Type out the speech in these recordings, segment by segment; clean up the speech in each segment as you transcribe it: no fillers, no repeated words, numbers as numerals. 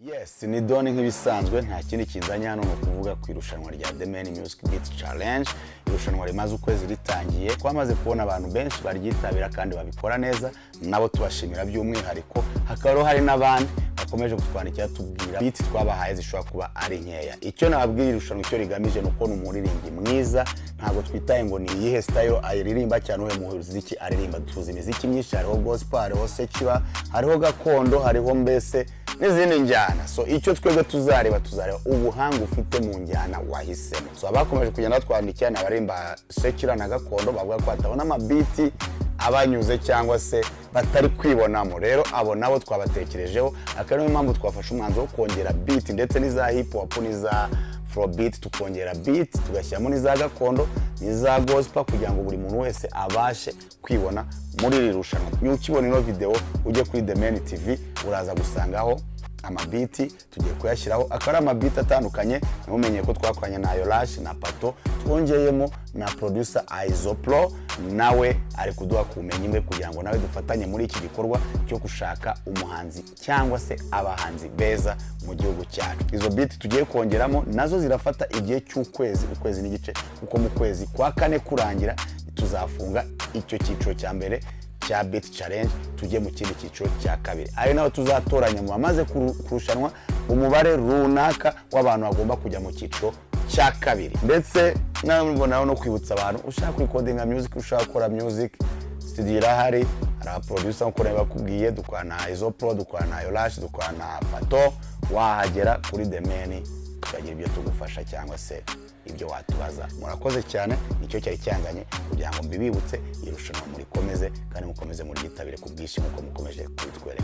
Yes, ni Doni nk'ibisanzwe nta kindi kinzanye hano no kuvuga ku irushanwa rya The Many Music Beat Challenge. Irushanwa rimaze ukwezi ritangiye, twamaze kubona abantu benshi baryitabira kandi babikora neza, nabo tubashimira by'umwihariko. Hakaba hari n'abandi bakomeje kutwandikira tubwira beat twabahaye zishobora kuba ari nkeya. Icyo nababwira irushanwa icyo rigamije nuko n'umuririmbyi mwiza, ntago twitaye ngo ni iyihe style ayiririmba cyane uhe muziki aririmba. Tuzi imiziki myinshi, hariho gospel, hariho secular, hariho gakondo, hariho mbese n'izindi njyana. So icyo twebwe tuzareba ubuhanga ufite mu njyana wahisemo. So abakomeje kugenda twandikira n'abarimba secular na gakondo bavuga ko batabona amabiti abanyuze cyangwa se batari kwibonamo. Rero abo nabo twabatekerejeho, akari impamvu twafashe umwanzuro wo kongera beat ndetse n'iza hip hop n'iza afrobeat, tukongera beat tugashyiramo n'iza gakondo n'iza gospel kugira ngo buri muntu wese abashe kwibona muri iri rushanwa. Ukibona ino video ujye kuri The Many TV uraza gusangaho amabiti tugiye kuyashyiraho. Akari amabiti atandukanye, mumenye ko twakoranye na Yolash na Pato, twongeyemo na producer Aizopro, nawe ari kuduha kumenye imwe kugira ngo nawe dufatanye muri iki gikorwa cyo gushaka umuhanzi cyangwa se abahanzi beza mu gihugu cyacu. Izo beat tugiye kongeramo nazo zirafata igihe cy'ukwezi, ukwezi n'igice, uko mu kwezi kwa kane kurangira tuzafunga icyo cyiciro cya mbere cya Beat Challenge, tujye mu kindi cyiciro cya kabiri. Ari naho tuzatoranya mu bamaze kurushanwa umubare runaka w'abantu bagomba kujya mu cyiciro cya kabiri. Ndetse nabonaho no kwibutsa abantu ushaka recordinga music, ushaka gukora music, studio irahari, hari producer uko bakubwiye, dukwana na Aizopro, dukwana na Yolash, dukwana na Pato, wahagera kuri The Many tukagira ibyo tugufasha cyangwa se ibyo watubaza. Murakoze cyane, nicyo cyari cyanzanye kugira ngo mbibibutse irushanwa muri komeze kandi mukomeze muri yitabire ku bwishimo uko mukomeje kwitwereka.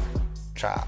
Ciao.